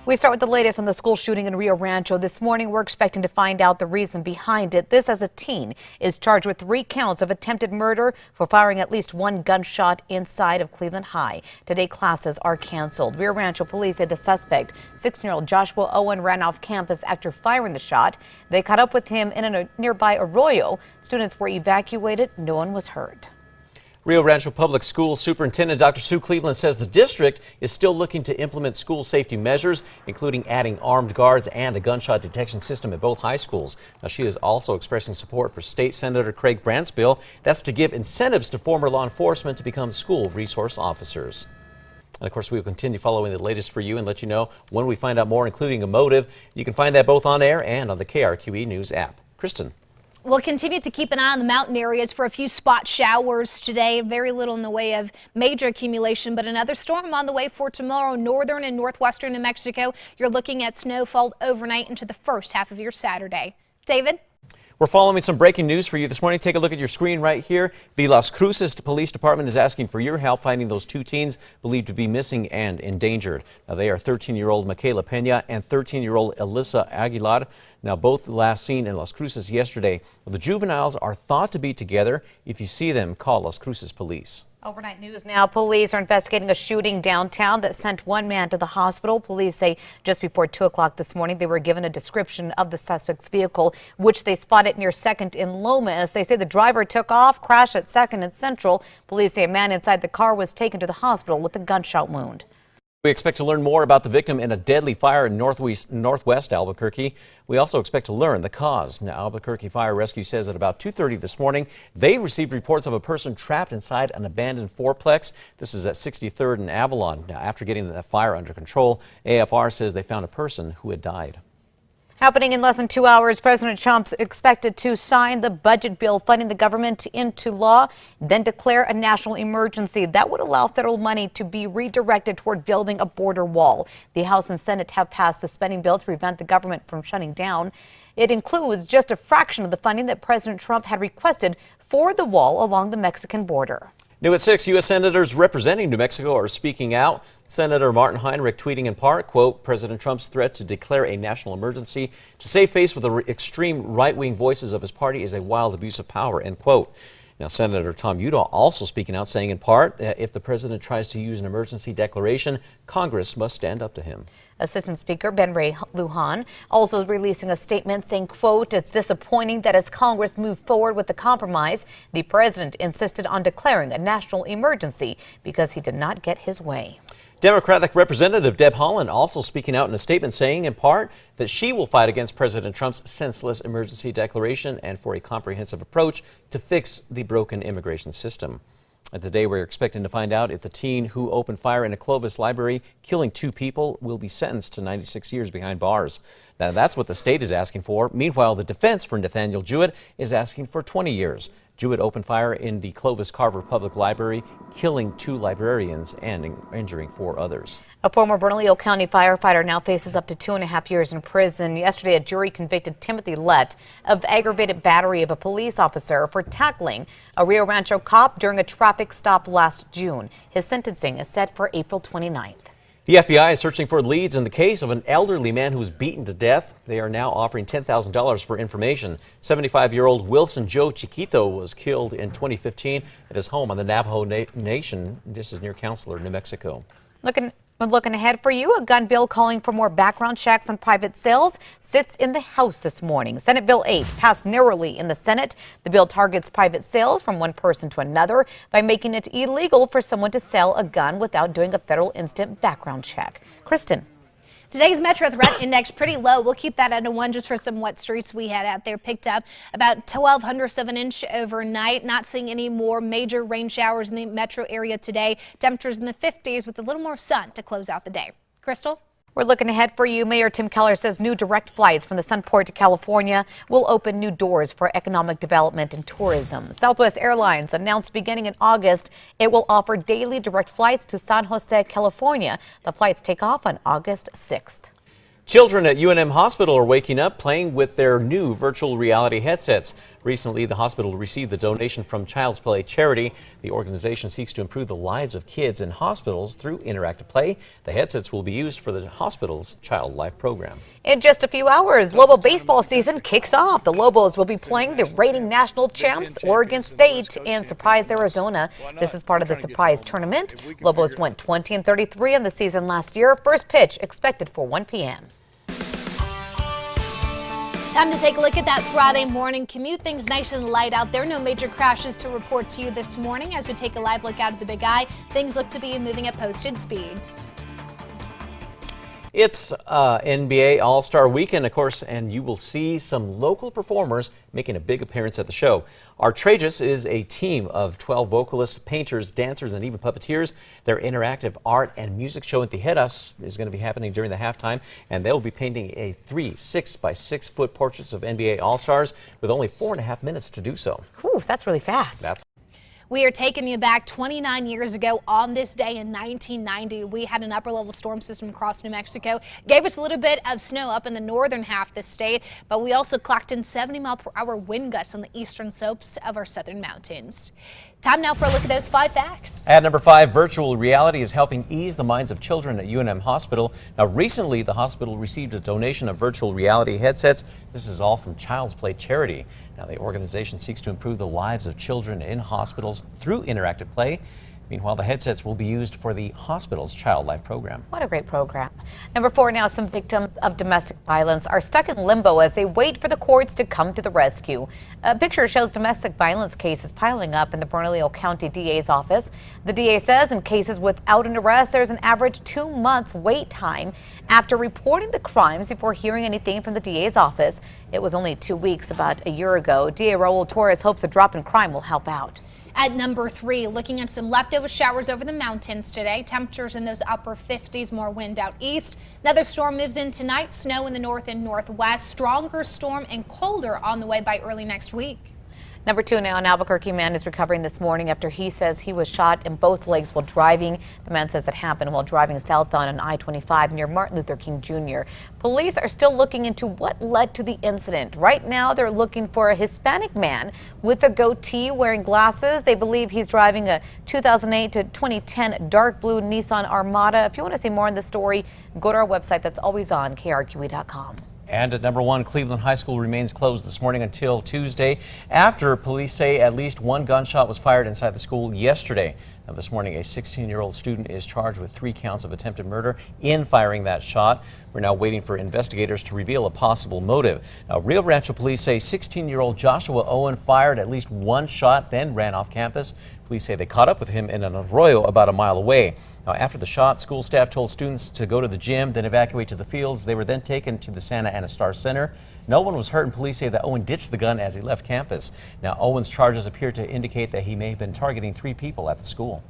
We start with the latest on the school shooting in Rio Rancho. This morning, we're expecting to find out the reason behind it. This as a teen is charged with 3 counts of attempted murder for firing at least 1 gunshot inside of Cleveland High. Today, classes are canceled. Rio Rancho police say the suspect, 16-year-old Joshua Owen, ran off campus after firing the shot. They caught up with him in a nearby arroyo. Students were evacuated. No one was hurt. Rio Rancho Public Schools Superintendent Dr. Sue Cleveland says the district is still looking to implement school safety measures, including adding armed guards and a gunshot detection system at both high schools. Now, she is also expressing support for State Senator Craig Brandt's bill. That's to give incentives to former law enforcement to become school resource officers. And of course, we will continue following the latest for you and let you know when we find out more, including a motive. You can find that both on air and on the KRQE News app. Kristen. We'll continue to keep an eye on the mountain areas for a few spot showers today. Very little in the way of major accumulation, but another storm on the way for tomorrow. Northern and northwestern New Mexico, you're looking at snowfall overnight into the first half of your Saturday. David? We're following some breaking news for you this morning. Take a look at your screen right here. The Las Cruces Police Department is asking for your help finding those 2 teens believed to be missing and endangered. Now, they are 13-year-old Michaela Pena and 13-year-old Alyssa Aguilar. Now, both last seen in Las Cruces yesterday. The juveniles are thought to be together. If you see them, call Las Cruces Police. Overnight news now. Police are investigating a shooting downtown that sent 1 man to the hospital. Police say just before 2 o'clock this morning, they were given a description of the suspect's vehicle, which they spotted near 2nd in Lomas. They say the driver took off, crashed at 2nd and Central. Police say a man inside the car was taken to the hospital with a gunshot wound. We expect to learn more about the victim in a deadly fire in northwest Albuquerque. We also expect to learn the cause. Now, Albuquerque Fire Rescue says at about 2:30 this morning, they received reports of a person trapped inside an abandoned fourplex. This is at 63rd and Avalon. Now, after getting the fire under control, AFR says they found a person who had died. Happening in less than 2 hours, President Trump's expected to sign the budget bill funding the government into law, then declare a national emergency. That would allow federal money to be redirected toward building a border wall. The House and Senate have passed the spending bill to prevent the government from shutting down. It includes just a fraction of the funding that President Trump had requested for the wall along the Mexican border. New at 6, U.S. senators representing New Mexico are speaking out. Senator Martin Heinrich tweeting in part, quote, President Trump's threat to declare a national emergency to save face with the extreme right-wing voices of his party is a wild abuse of power, end quote. Now, Senator Tom Udall also speaking out, saying in part, if the president tries to use an emergency declaration, Congress must stand up to him. Assistant Speaker Ben Ray Lujan also releasing a statement saying, quote, it's disappointing that as Congress moved forward with the compromise, the president insisted on declaring a national emergency because he did not get his way. Democratic Representative Deb Haaland also speaking out in a statement saying in part that she will fight against President Trump's senseless emergency declaration and for a comprehensive approach to fix the broken immigration system. And today we're expecting to find out if the teen who opened fire in a Clovis library, killing 2 people, will be sentenced to 96 years behind bars. Now, that's what the state is asking for. Meanwhile, the defense for Nathaniel Jewett is asking for 20 years. Jewett opened fire in the Clovis Carver Public Library, killing 2 librarians and injuring 4 others. A former Bernalillo County firefighter now faces up to 2.5 years in prison. Yesterday, a jury convicted Timothy Lett of aggravated battery of a police officer for tackling a Rio Rancho cop during a traffic stop last June. His sentencing is set for April 29th. The FBI is searching for leads in the case of an elderly man who was beaten to death. They are now offering $10,000 for information. 75-year-old Wilson Joe Chiquito was killed in 2015 at his home on the Navajo Nation. This is near Counselor, New Mexico. Looking ahead for you, a gun bill calling for more background checks on private sales sits in the House this morning. Senate Bill 8 passed narrowly in the Senate. The bill targets private sales from one person to another by making it illegal for someone to sell a gun without doing a federal instant background check. Kristen. Today's Metro Threat Index pretty low. We'll keep that at a 1 just for some wet streets we had out there. Picked up about 1/1200ths of an inch overnight. Not seeing any more major rain showers in the metro area today. Temperatures in the 50s with a little more sun to close out the day. Crystal? We're looking ahead for you. Mayor Tim Keller says new direct flights from the Sunport to California will open new doors for economic development and tourism. Southwest Airlines announced beginning in August it will offer daily direct flights to San Jose, California. The flights take off on August 6th. Children at UNM Hospital are waking up playing with their new virtual reality headsets. Recently, the hospital received the donation from Child's Play charity. The organization seeks to improve the lives of kids in hospitals through interactive play. The headsets will be used for the hospital's Child Life program. In just a few hours, Lobo baseball season kicks off. The Lobos will be playing the reigning national champs, Oregon State, and Surprise, Arizona. This is part of the Surprise tournament. Lobos went 20-33 in the season last year. First pitch expected for 1 p.m. Time to take a look at that Friday morning commute. Things nice and light out there. No major crashes to report to you this morning. As we take a live look out at the Big Eye, things look to be moving at posted speeds. It's NBA All-Star Weekend, of course, and you will see some local performers making a big appearance at the show. Outrageous is a team of 12 vocalists, painters, dancers, and even puppeteers. Their interactive art and music show at Tijeras is going to be happening during the halftime, and they'll be painting 3 6-by-6 foot portraits of NBA All-Stars with only 4.5 minutes to do so. Whew, that's really fast. We are taking you back 29 years ago on this day in 1990. We had an upper level storm system across New Mexico. Gave us a little bit of snow up in the northern half of the state, but we also clocked in 70-mile-per-hour wind gusts on the eastern slopes of our southern mountains. Time now for a look at those 5 facts. At number 5, virtual reality is helping ease the minds of children at UNM Hospital. Now, recently, the hospital received a donation of virtual reality headsets. This is all from Child's Play charity. Now, the organization seeks to improve the lives of children in hospitals through interactive play. Meanwhile, the headsets will be used for the hospital's Child Life program. What a great program. Number 4 now, some victims of domestic violence are stuck in limbo as they wait for the courts to come to the rescue. A picture shows domestic violence cases piling up in the Bernalillo County DA's office. The DA says in cases without an arrest, there's an average 2 months wait time after reporting the crimes before hearing anything from the DA's office. It was only 2 weeks about a year ago. DA Raul Torres hopes a drop in crime will help out. At number 3, looking at some leftover showers over the mountains today. Temperatures in those upper 50s, more wind out east. Another storm moves in tonight. Snow in the north and northwest. Stronger storm and colder on the way by early next week. Number 2 now, an Albuquerque man is recovering this morning after he says he was shot in both legs while driving. The man says it happened while driving southbound on I-25 near Martin Luther King Jr. Police are still looking into what led to the incident. Right now, they're looking for a Hispanic man with a goatee wearing glasses. They believe he's driving a 2008 to 2010 dark blue Nissan Armada. If you want to see more on this story, go to our website. That's always on KRQE.com. And at number 1, Cleveland High School remains closed this morning until Tuesday after police say at least 1 gunshot was fired inside the school yesterday. Now, this morning, a 16-year-old student is charged with 3 counts of attempted murder in firing that shot. We're now waiting for investigators to reveal a possible motive. Now, Rio Rancho police say 16-year-old Joshua Owen fired at least 1 shot, then ran off campus. Police say they caught up with him in an arroyo about a mile away. Now, after the shot, school staff told students to go to the gym, then evacuate to the fields. They were then taken to the Santa Ana Star Center. No one was hurt, and police say that Owen ditched the gun as he left campus. Now, Owen's charges appear to indicate that he may have been targeting 3 people at the school.